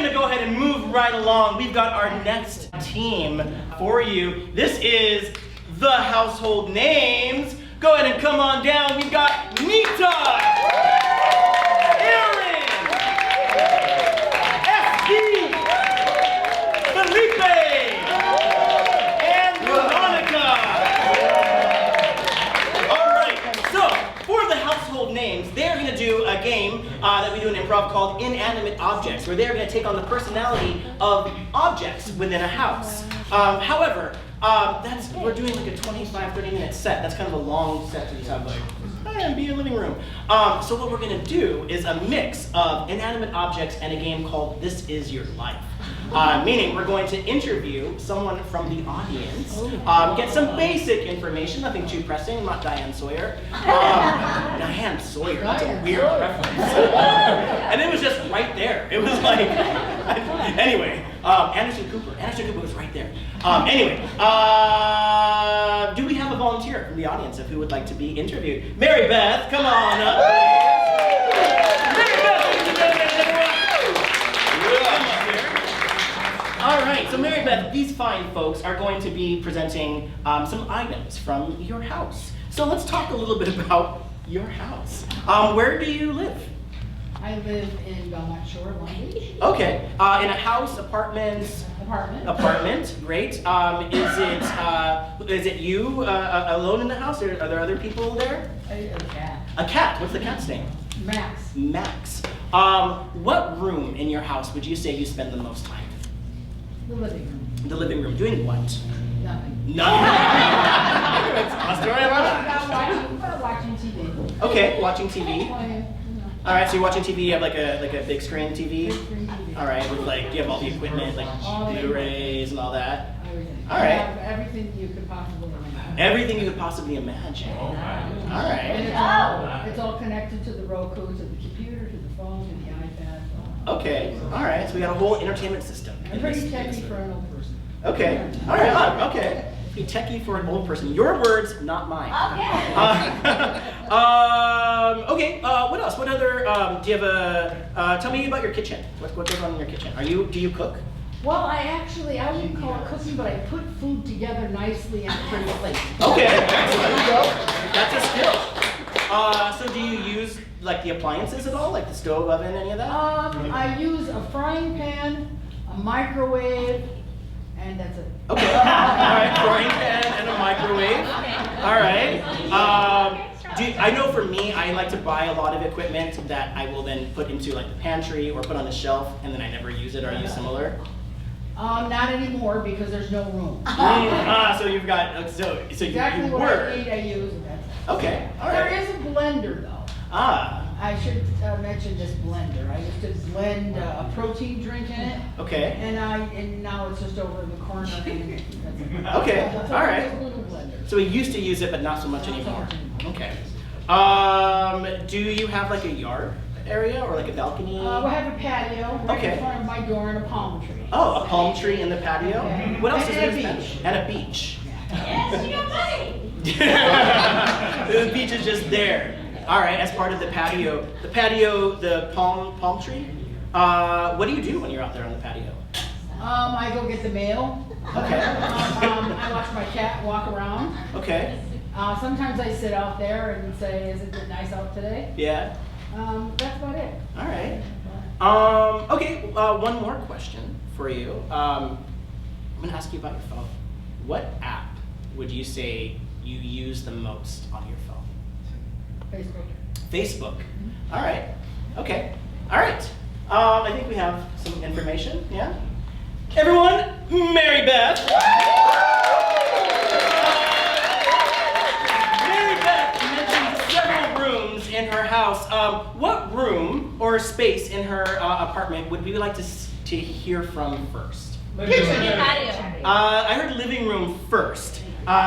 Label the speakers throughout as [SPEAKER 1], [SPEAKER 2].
[SPEAKER 1] going to go ahead and move right along. We've got our next team for you. This is the household names. Go ahead and come on down. We've got Nita, Aaron, FD, Felipe, and Veronica. All right, so for the household names, they're going to do a game that we do in improv called Inanimate Objects, where they're going to take on the personality of objects within a house. However, we're doing like a 25, 30-minute set. That's kind of a long set to just have like, hey, be a living room. So what we're gonna do is a mix of inanimate objects and a game called This Is Your Life. Meaning we're going to interview someone from the audience, get some basic information, nothing too pressing. I'm not Diane Sawyer. Diane Sawyer, that's a weird reference. And it was just right there. It was like, anyway, Anderson Cooper was right there. Anyway, do we have a volunteer from the audience of who would like to be interviewed? Mary Beth, come on up. Mary Beth, ladies and gentlemen, everyone. Come up here. All right, so Mary Beth, these fine folks are going to be presenting some items from your house. So let's talk a little bit about your house. Where do you live?
[SPEAKER 2] I live in Belmont Shore, Long Beach.
[SPEAKER 1] Okay, in a house, apartment, great. Is it you alone in the house, or are there other people there?
[SPEAKER 2] A cat.
[SPEAKER 1] A cat, what's the cat's name?
[SPEAKER 2] Max.
[SPEAKER 1] Max. What room in your house would you say you spend the most time in?
[SPEAKER 2] The living room.
[SPEAKER 1] The living room, doing what?
[SPEAKER 2] Nothing.
[SPEAKER 1] Nothing. I'll story about that.
[SPEAKER 2] Watching TV.
[SPEAKER 1] Okay, watching TV.
[SPEAKER 2] Playing,
[SPEAKER 1] All right, so you're watching TV. You have like a big screen TV.
[SPEAKER 2] big screen TV.
[SPEAKER 1] All right, with like you have all the equipment, like Blu-rays and all that.
[SPEAKER 2] Everything.
[SPEAKER 1] All right.
[SPEAKER 2] I have everything you could possibly imagine.
[SPEAKER 1] Everything you could possibly imagine. All
[SPEAKER 2] And
[SPEAKER 1] right.
[SPEAKER 2] it's all connected to the Roku, to the computer, to the phone, to the iPad.
[SPEAKER 1] Okay. All right. So we got a whole entertainment system.
[SPEAKER 2] I'm pretty techy for an old person.
[SPEAKER 1] Okay. All right. Okay. Be techie for an old person. Your words, not mine.
[SPEAKER 3] Okay.
[SPEAKER 1] Okay. What else? What other? Do you have a? Tell me about your kitchen. What goes on in your kitchen? Do you cook?
[SPEAKER 2] Well, I wouldn't call it cooking, but I put food together nicely and pretty plate.
[SPEAKER 1] Okay. There you go. That's a skill. So do you use like the appliances at all, like the stove, oven, any of that?
[SPEAKER 2] I use a frying pan, a microwave, and that's it.
[SPEAKER 1] Okay. All right. Frying pan and a microwave. All right. I know for me, I like to buy a lot of equipment that I will then put into like the pantry or put on the shelf, and then I never use it. Are you similar?
[SPEAKER 2] Not anymore because there's no room.
[SPEAKER 1] So you've got so
[SPEAKER 2] Exactly
[SPEAKER 1] you
[SPEAKER 2] what
[SPEAKER 1] were.
[SPEAKER 2] I need, I use, and that's it.
[SPEAKER 1] Okay. All right.
[SPEAKER 2] There is a blender though. I should mention this blender. I used to blend a protein drink in it.
[SPEAKER 1] Okay.
[SPEAKER 2] And now it's just over in the corner.
[SPEAKER 1] Okay.
[SPEAKER 2] All
[SPEAKER 1] right.
[SPEAKER 2] Little blender.
[SPEAKER 1] So we used to use it, but not so much anymore. Okay. Do you have like a yard area or like a balcony?
[SPEAKER 2] We have a patio right
[SPEAKER 1] Okay.
[SPEAKER 2] in front of my door and a palm tree.
[SPEAKER 1] Oh, a palm tree in the patio?
[SPEAKER 2] Okay.
[SPEAKER 1] What else is
[SPEAKER 2] And a
[SPEAKER 1] there?
[SPEAKER 2] beach.
[SPEAKER 1] And a beach.
[SPEAKER 3] Yes, you got money.
[SPEAKER 1] The beach is just there. All right, as part of the patio. The palm tree. What do you do when you're out there on the patio?
[SPEAKER 2] I go get the mail.
[SPEAKER 1] Okay.
[SPEAKER 2] I watch my cat walk around.
[SPEAKER 1] Okay.
[SPEAKER 2] Sometimes I sit out there and say, "Is it nice out today?"
[SPEAKER 1] Yeah.
[SPEAKER 2] That's about it.
[SPEAKER 1] All right. Okay. One more question for you. I'm gonna ask you about your phone. What app would you say you use the most on your phone? Facebook. All right. Okay. All right. I think we have some information. Yeah. Everyone, Mary Beth. Mary Beth mentioned several rooms in her house. What room or space in her apartment would we like to hear from first?
[SPEAKER 3] Kitchen and patio.
[SPEAKER 1] I heard living room first.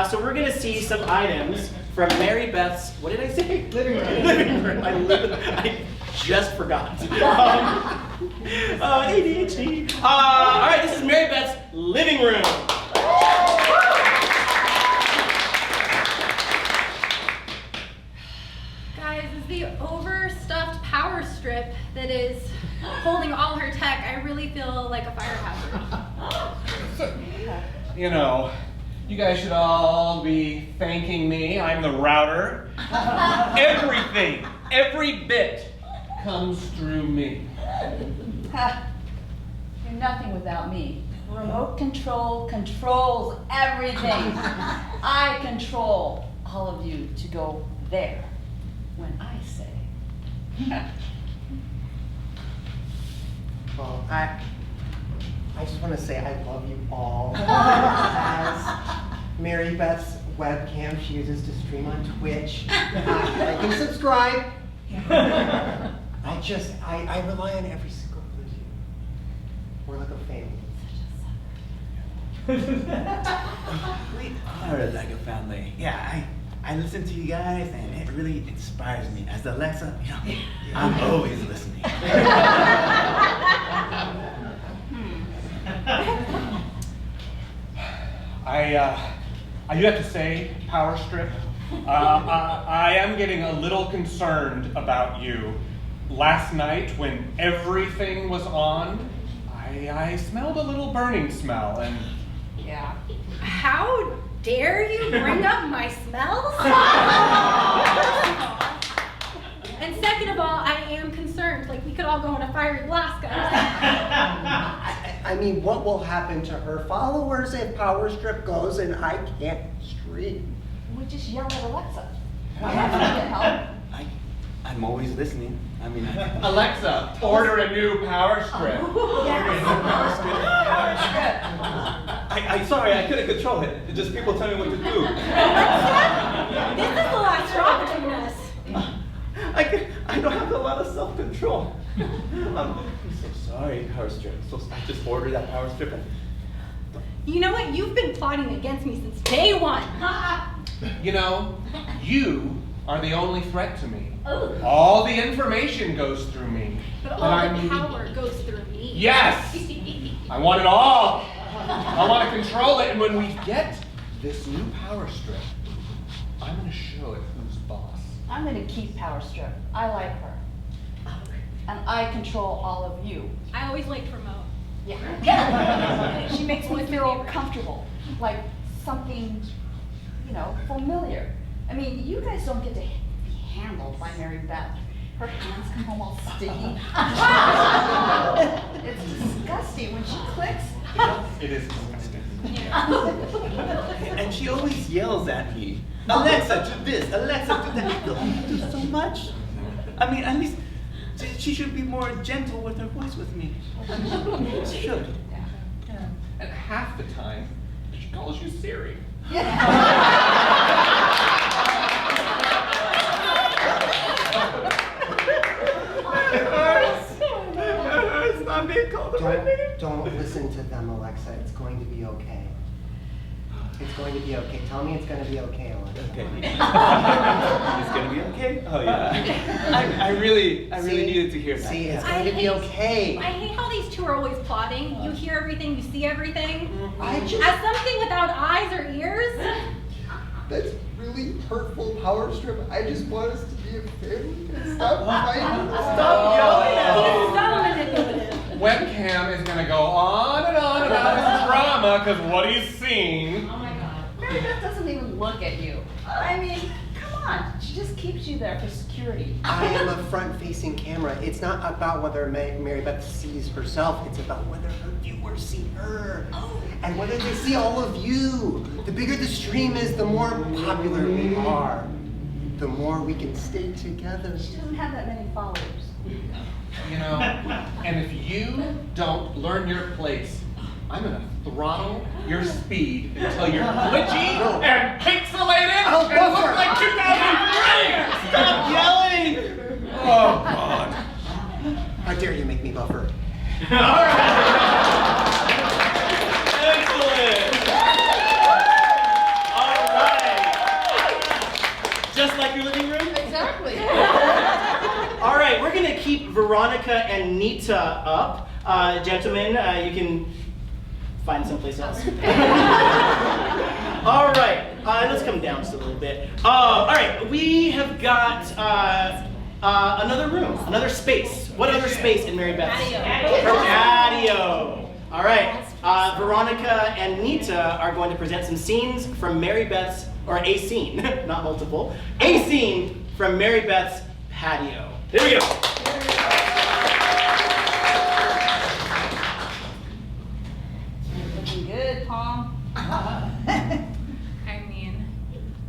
[SPEAKER 1] So we're going to see some items from Mary Beth's, what did I say?
[SPEAKER 2] Living room.
[SPEAKER 1] Living room. I just forgot. ADHD. All right, this is Mary Beth's living room.
[SPEAKER 4] Guys, is the overstuffed power strip that is holding all
[SPEAKER 3] all her tech, I really feel like a fire hazard.
[SPEAKER 4] You know, you guys should all be thanking me. I'm the router. Everything, every bit comes through me.
[SPEAKER 5] You're nothing without me. Remote control controls everything. I control all of you to go there when I say.
[SPEAKER 6] Well, I just want to say I love you all. As Mary Beth's webcam she uses to stream on Twitch. Like and subscribe. I rely on every single one of you. We're like a family.
[SPEAKER 7] We are like a family. Yeah, I listen to you guys and it really inspires me. As Alexa, you know, I'm always listening.
[SPEAKER 4] I do have to say, Power Strip, I am getting a little concerned about you. Last night, when everything was on, I smelled a little burning smell, and
[SPEAKER 5] Yeah.
[SPEAKER 3] How dare you bring up my smells? And second of all, I am concerned. Like, we could all go in a fiery blast, guys.
[SPEAKER 6] I mean, what will happen to her followers if Power Strip goes and I can't stream?
[SPEAKER 5] We just yell at Alexa. I have to get help.
[SPEAKER 7] I'm always listening. I mean,
[SPEAKER 4] Alexa, order a new Power Strip.
[SPEAKER 7] I'm sorry, I couldn't control it. It's just people tell me what to do.
[SPEAKER 3] This is the last straw between us.
[SPEAKER 7] I don't have a lot of self-control. I'm so sorry, Power Strip. So I just ordered that Power Strip and
[SPEAKER 3] You know what? You've been plotting against me since day one.
[SPEAKER 4] You know, you are the only threat to me.
[SPEAKER 3] Oh.
[SPEAKER 4] All the information goes through me.
[SPEAKER 3] But
[SPEAKER 4] And
[SPEAKER 3] all
[SPEAKER 4] I'm
[SPEAKER 3] the
[SPEAKER 4] needing-
[SPEAKER 3] power goes through me.
[SPEAKER 4] Yes! I want it all. I want to control it, and when we get this new Power Strip, I'm going to show it who's boss.
[SPEAKER 5] I'm gonna keep Power Strip. I like her. And I control all of you.
[SPEAKER 3] I always liked remote.
[SPEAKER 5] Yeah. She makes me feel comfortable, like something, you know, familiar. I mean, you guys don't get to be handled by Mary Beth. Her hands come home all sticky. It's disgusting when she clicks.
[SPEAKER 4] It is disgusting.
[SPEAKER 7] and she always yells at me. Alexa, do this. Alexa, do that. I don't have to do so much. I mean, at least she should be more gentle with her voice with me. She should.
[SPEAKER 4] Yeah. And half the time, she calls you Siri.
[SPEAKER 7] It's not being called by name.
[SPEAKER 6] Don't listen to them, Alexa. It's going to be okay. It's going to be okay. Tell me it's going to be okay, Alexa.
[SPEAKER 7] Okay. It's gonna be okay. Oh yeah. I really
[SPEAKER 6] See?
[SPEAKER 7] needed to hear that.
[SPEAKER 6] See, it's
[SPEAKER 3] I
[SPEAKER 6] going to be
[SPEAKER 3] hate-
[SPEAKER 6] okay.
[SPEAKER 3] I hate how these two are always plotting. You hear everything, you see everything.
[SPEAKER 6] I just...
[SPEAKER 3] As something without eyes or ears.
[SPEAKER 6] That's really hurtful, Power Strip. I just want us to be a family and stop fighting.
[SPEAKER 7] Stop yelling at
[SPEAKER 3] He's
[SPEAKER 7] me.
[SPEAKER 3] so manipulative.
[SPEAKER 4] Webcam is going to go on and on about his drama because what he's seen.
[SPEAKER 3] Oh my god.
[SPEAKER 5] Mary Beth doesn't even look at you. I mean, come on. She just keeps you there for security.
[SPEAKER 6] I am a front-facing camera. It's not about whether Mary Beth sees herself. It's about whether her viewers see her. And whether they see all of you. The bigger the stream is, the more popular we are. The more we can stay together.
[SPEAKER 5] She doesn't have that many followers.
[SPEAKER 4] You know, and if you don't learn your place, I'm gonna throttle your speed until you're glitchy and pixelated
[SPEAKER 6] I'll
[SPEAKER 4] and look
[SPEAKER 6] buffer.
[SPEAKER 4] like 2003!
[SPEAKER 7] Stop yelling.
[SPEAKER 4] Oh, God.
[SPEAKER 6] How dare you make me buffer?
[SPEAKER 7] Excellent. All right. Just like your living room.
[SPEAKER 5] Exactly.
[SPEAKER 1] All right, we're gonna keep Veronica and Nita up. Gentlemen, you can find someplace else. All right, let's come down just a little bit. All right, we have got another room, another space. What other space in Mary Beth's?
[SPEAKER 3] Patio.
[SPEAKER 1] Her patio. All right. Veronica and Nita are going to present some scenes from Mary Beth's, or a scene, not multiple, a scene from Mary Beth's patio. Here we go.
[SPEAKER 5] Looking good, Palm.
[SPEAKER 3] I mean,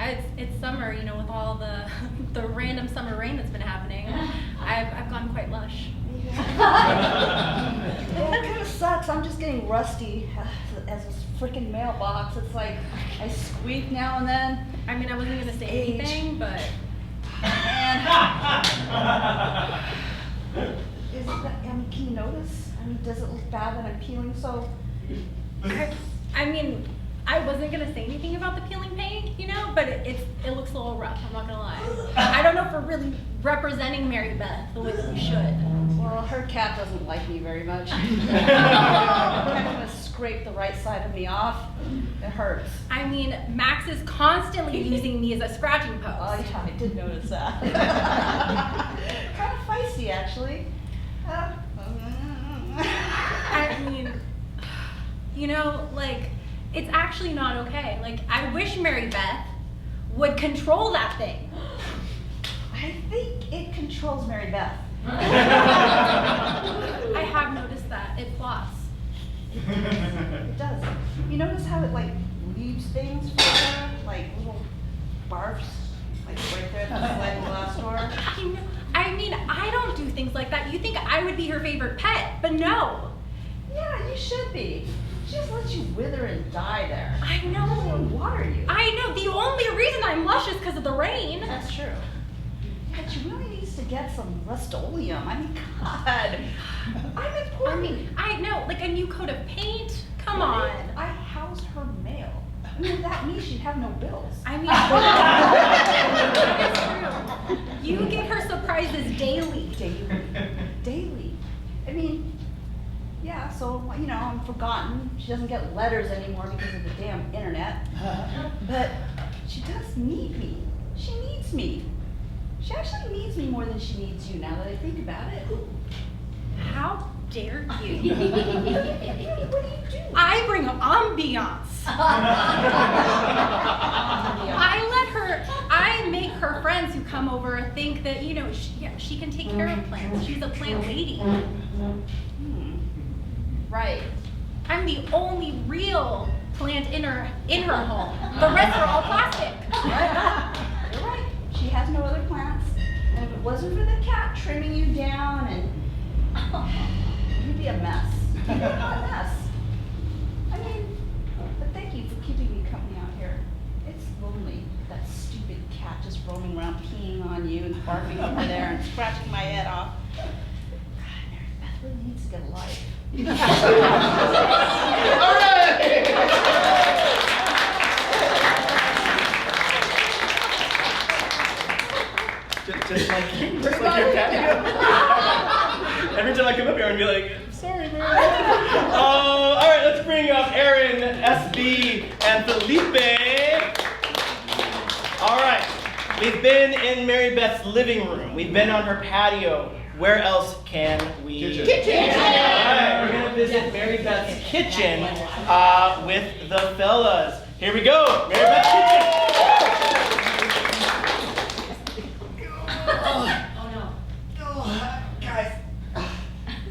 [SPEAKER 3] it's summer, you know, with all the the random summer rain that's been happening. I've gone quite lush.
[SPEAKER 5] Yeah, it kind of sucks. I'm just getting rusty as a freaking mailbox. It's like I squeak now and then.
[SPEAKER 3] I mean, I wasn't gonna say
[SPEAKER 5] Age.
[SPEAKER 3] anything, but
[SPEAKER 5] And is that, I mean, can you notice? I mean, does it look bad that I'm peeling so?
[SPEAKER 3] I mean, I wasn't gonna say anything about the peeling paint, you know, but it looks a little rough. I'm not gonna lie. I don't know if we're really representing Mary Beth the way that we should.
[SPEAKER 5] Well, her cat doesn't like me very much. I'm kind of gonna scrape the right side of me off. It hurts.
[SPEAKER 3] I mean, Max is constantly using me as a scratching post.
[SPEAKER 5] Oh yeah, I did notice that. Kind of feisty, actually.
[SPEAKER 3] I mean, you know, like, it's actually not okay. Like, I wish Mary Beth would control that thing.
[SPEAKER 5] I think it controls Mary Beth.
[SPEAKER 3] I have noticed that. It flops.
[SPEAKER 5] It does. You notice how it like leaves things for her, like little barfs, like right there at the sliding glass door.
[SPEAKER 3] I mean, I don't do things like that. You think I would be her favorite pet, but no.
[SPEAKER 5] Yeah, you should be. She just lets you wither and die there.
[SPEAKER 3] I
[SPEAKER 5] She doesn't
[SPEAKER 3] know.
[SPEAKER 5] even water you.
[SPEAKER 3] I know. The only reason I'm lush is because of the rain.
[SPEAKER 5] That's true. But she really needs to get some Rust-Oleum. I mean, God. I'm important.
[SPEAKER 3] I know, like a new coat of paint. Come on.
[SPEAKER 5] I housed her mail. I mean, without me, she'd have no bills.
[SPEAKER 3] I mean, that is true. You give her surprises daily.
[SPEAKER 5] Daily. I mean, yeah, so, you know, I'm forgotten. She doesn't get letters anymore because of the damn internet. But she does need me. She needs me. She actually needs me more than she needs you, now that I think about it.
[SPEAKER 3] How dare you?
[SPEAKER 5] What do you do?
[SPEAKER 3] I bring ambiance. I make her friends who come over think that, you know, she can take care of plants. She's a plant lady.
[SPEAKER 5] Right.
[SPEAKER 3] I'm the only real plant in her home. The rest are all plastic.
[SPEAKER 5] You're right. She has no other plants. And if it wasn't for the cat trimming you down and you'd be a mess. You'd be a hot mess. I mean, but thank you for keeping me company out here. It's lonely. That stupid cat just roaming around peeing on you and barking over there and scratching my head off. God, Mary Beth really needs to get a life.
[SPEAKER 1] Just like your cat. Every time I come up here, I'm gonna be like, sorry, man. All right, let's bring up Aaron, SB, and Felipe. All right, we've been in Mary Beth's living room. We've been on her patio. Where else can we? Kitchen. All right, we're gonna visit Mary Beth's kitchen with the fellas. Here we go, Mary Beth's kitchen.
[SPEAKER 8] Guys,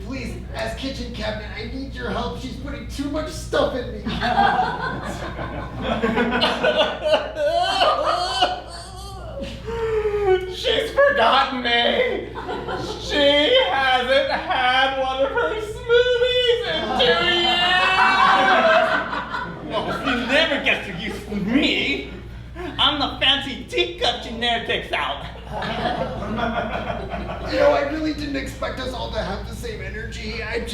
[SPEAKER 8] please, as kitchen cabinet, I need your help. She's putting too much stuff in me.
[SPEAKER 4] She's forgotten me. She hasn't had one of her smoothies in 2 years.
[SPEAKER 7] Well, she never gets to use me. I'm the fancy teacup she never takes out.
[SPEAKER 8] You know, I really didn't expect us all to have the same energy. I just...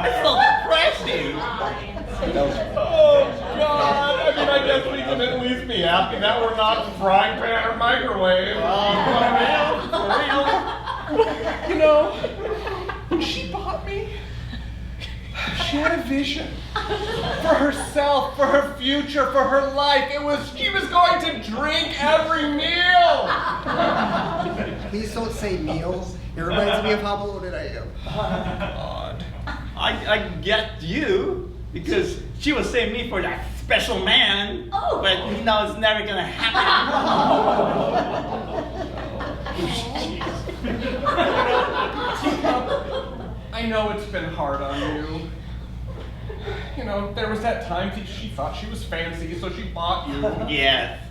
[SPEAKER 7] It's so depressing.
[SPEAKER 4] Oh, God. I mean, I guess we can at least be happy that we're not frying pan or microwave. For real. You know, when she bought me, She had a vision for herself, for her future, for her life. She was going to drink every meal.
[SPEAKER 6] Please don't say meals. It reminds me of how bloated I am.
[SPEAKER 7] God. I get you, because she was saving me for that special man.
[SPEAKER 5] Oh.
[SPEAKER 7] But you know it's never gonna happen.
[SPEAKER 4] I know it's been hard on you. You know, there was that time she thought she was fancy, so she bought you.
[SPEAKER 7] Yes.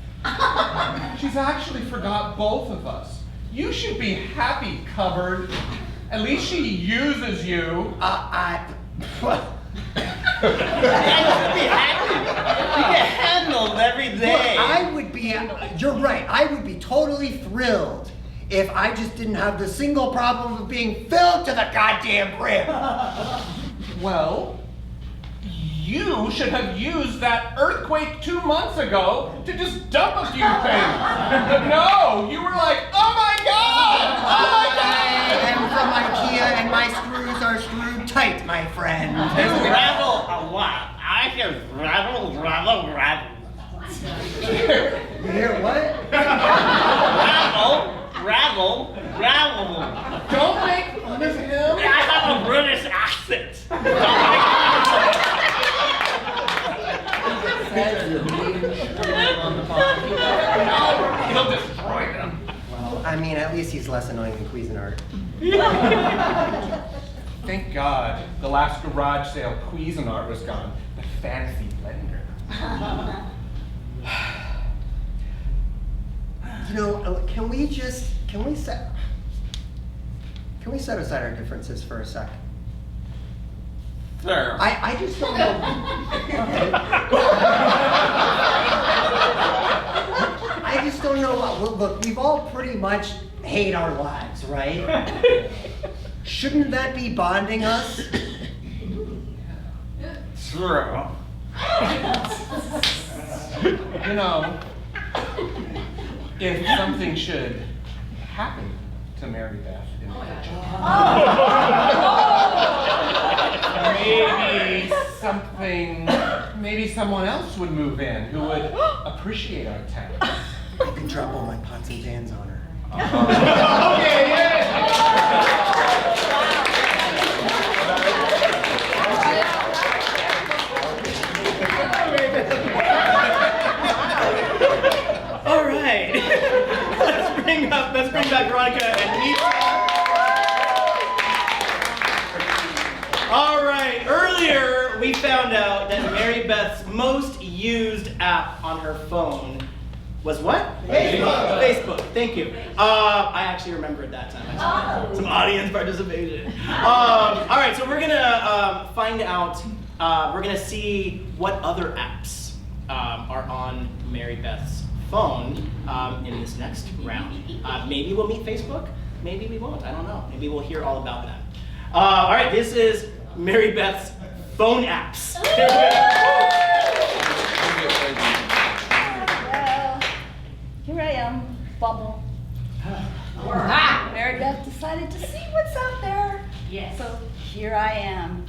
[SPEAKER 4] She's actually forgot both of us. You should be happy, Cupboard. At least she uses you.
[SPEAKER 7] I should be happy. You get handled every day.
[SPEAKER 6] Look, I would be, you're right, I would be totally thrilled if I just didn't have the single problem of being filled to the goddamn brim.
[SPEAKER 4] Well, you should have used that earthquake 2 months ago to just dump a few things. But no, you were like, oh my God! Oh my
[SPEAKER 6] I am from IKEA and my screws are screwed tight, my friend.
[SPEAKER 7] Just rattle a lot. I can rattle.
[SPEAKER 6] You hear what?
[SPEAKER 7] Rattle.
[SPEAKER 4] Don't make fun of him.
[SPEAKER 7] I have a British accent.
[SPEAKER 4] He'll destroy them.
[SPEAKER 6] Well, I mean, at least he's less annoying than Cuisinart.
[SPEAKER 4] Thank God the last garage sale Cuisinart was gone. The fancy blender.
[SPEAKER 6] You know, can we set aside our differences for a sec?
[SPEAKER 7] Sir.
[SPEAKER 6] I just don't know. I just don't know what. Look, we've all pretty much hate our lives, right? Shouldn't that be bonding us?
[SPEAKER 7] True.
[SPEAKER 4] You know, if something should happen to Mary Beth in the future, maybe someone else would move in who would appreciate our talent.
[SPEAKER 6] I can drop all my pots and pans on her.
[SPEAKER 4] Okay, yeah.
[SPEAKER 1] All right. Let's bring back Veronica and Nita. All right. Earlier, we found out that Mary Beth's most used app on her phone was what?
[SPEAKER 8] Facebook.
[SPEAKER 1] Facebook. Thank you. I actually remember at that time. Some audience participation. All right. So we're gonna find out. We're gonna see what other apps are on Mary Beth's phone in this next round. Maybe we'll meet Facebook. Maybe we won't. I don't know. Maybe we'll hear all about that. All right. This is Mary Beth's phone apps.
[SPEAKER 5] Well, here I am, Bumble. Mary Beth decided to see what's out there.
[SPEAKER 2] Yes.
[SPEAKER 5] So here I am.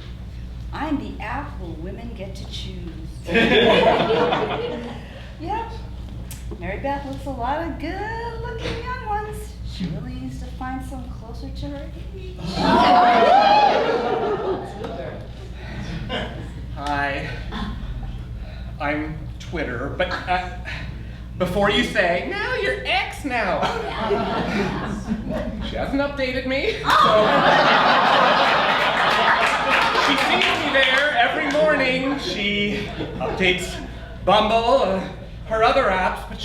[SPEAKER 5] I'm the app where women get to choose. Yep. Mary Beth looks a lot of good-looking young ones. She really needs to find some closer to her age.
[SPEAKER 4] Hi, I'm Twitter, but before you say, now you're X now. She hasn't updated me, so she sees me there every morning. She updates Bumble, her other apps, but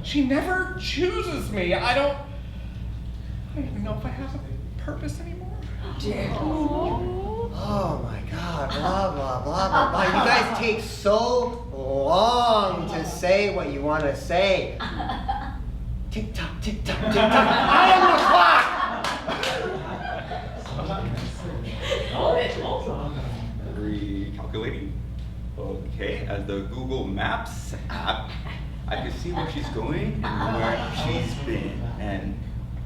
[SPEAKER 4] she never chooses me. I don't even know if I have a purpose anymore.
[SPEAKER 6] Oh my God, blah, blah, blah, blah, blah. You guys take so long to say what you want to say. Tick tock, tick tock, tick tock. I am the clock!
[SPEAKER 9] Recalculating. Okay, as the Google Maps app, I can see where she's going and where she's been. And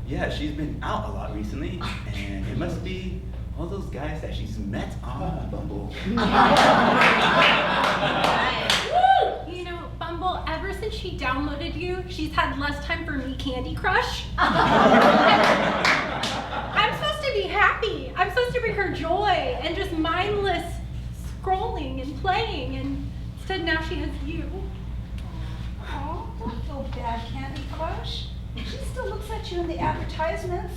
[SPEAKER 9] yeah, she's been out a lot recently, and it must be
[SPEAKER 7] all those guys that she's met on Bumble.
[SPEAKER 3] You know, Bumble, ever since she downloaded you, she's had less time for me Candy Crush. I'm supposed to be happy. I'm supposed to bring her joy and just mindless scrolling and playing, and instead now she has you.
[SPEAKER 5] Oh, don't feel bad, Candy Crush. She still looks at you in the advertisements.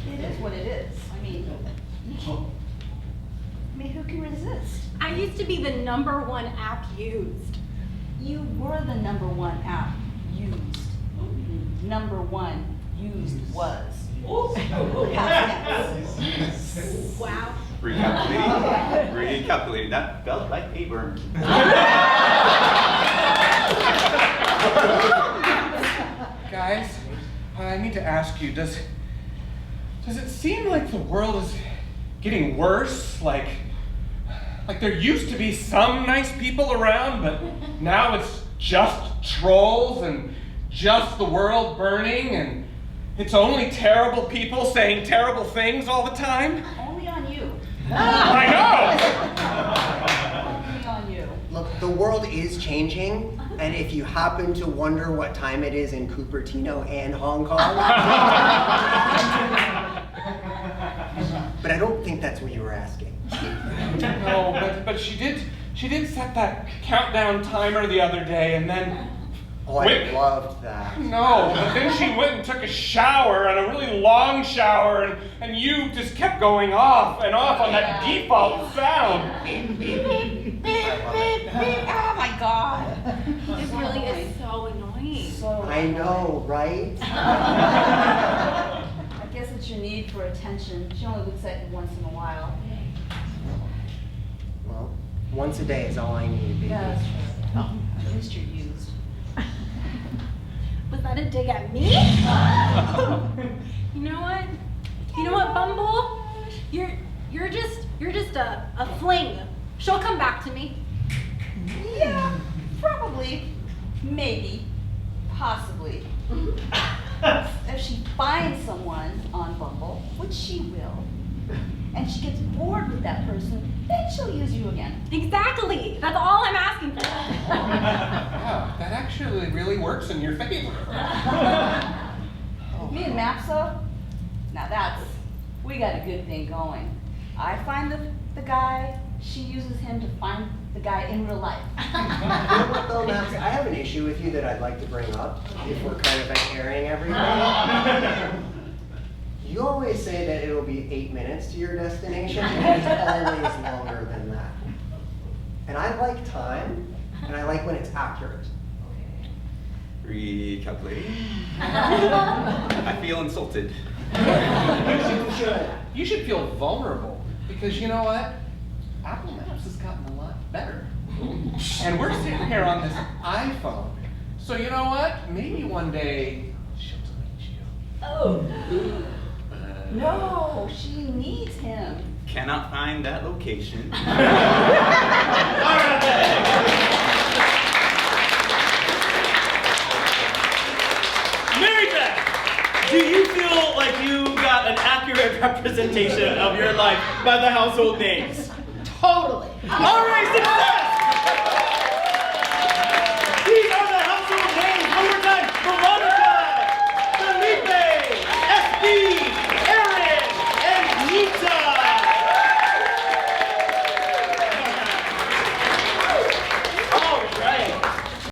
[SPEAKER 5] It is what it is. I mean, who can resist?
[SPEAKER 3] I used to be the #1 app used.
[SPEAKER 5] You were the #1 app used. #1 used was. Past tense.
[SPEAKER 3] Wow.
[SPEAKER 9] Recalculating. That felt like a burn.
[SPEAKER 4] Guys, I need to ask you, does it seem like the world is getting worse? Like there used to be some nice people around, but now it's just trolls and just the world burning, and it's only terrible people saying terrible things all the time?
[SPEAKER 5] Only on you.
[SPEAKER 4] I know!
[SPEAKER 5] Only on you.
[SPEAKER 6] Look, the world is changing, and if you happen to wonder what time it is in Cupertino and Hong Kong, but I don't think that's what you were asking.
[SPEAKER 4] No, but she did set that countdown timer the other day, and then...
[SPEAKER 6] Oh, I loved that.
[SPEAKER 4] No, but then she went and took a shower, and a really long shower, and you just kept going off and off on that default sound.
[SPEAKER 5] Oh my God.
[SPEAKER 3] It really is so annoying.
[SPEAKER 6] I know, right?
[SPEAKER 5] I guess it's your need for attention. She only looks at you once in a while.
[SPEAKER 6] Well, once a day is all I need, baby.
[SPEAKER 5] Yeah, that's true. Oh, at least you're used.
[SPEAKER 3] Was that a dig at me? You know what? You know what, Bumble? You're just a fling. She'll come back to me.
[SPEAKER 5] Yeah, probably, maybe, possibly. If she finds someone on Bumble, which she will, and she gets bored with that person, then she'll use you again.
[SPEAKER 3] Exactly. That's all I'm asking for.
[SPEAKER 4] Wow, that actually really works in your favor.
[SPEAKER 5] Me and Mapso, now we got a good thing going. I find the guy, she uses him to find the guy in real life.
[SPEAKER 6] You know what though, Max? I have an issue with you that I'd like to bring up if we're kind of airing everything. You always say that it'll be 8 minutes to your destination, and it's always longer than that. And I like time, and I like when it's accurate.
[SPEAKER 9] Recalculating. I feel insulted.
[SPEAKER 4] You should feel vulnerable, because you know what? Apple Maps has gotten a lot better. And we're sitting here on this iPhone. So you know what? Maybe one day she'll delete you.
[SPEAKER 5] Oh. No, she needs him.
[SPEAKER 9] Cannot find that location.
[SPEAKER 1] Mary Beth, do you feel like you got an accurate representation of your life by the household names?
[SPEAKER 2] Totally.
[SPEAKER 1] All right, success!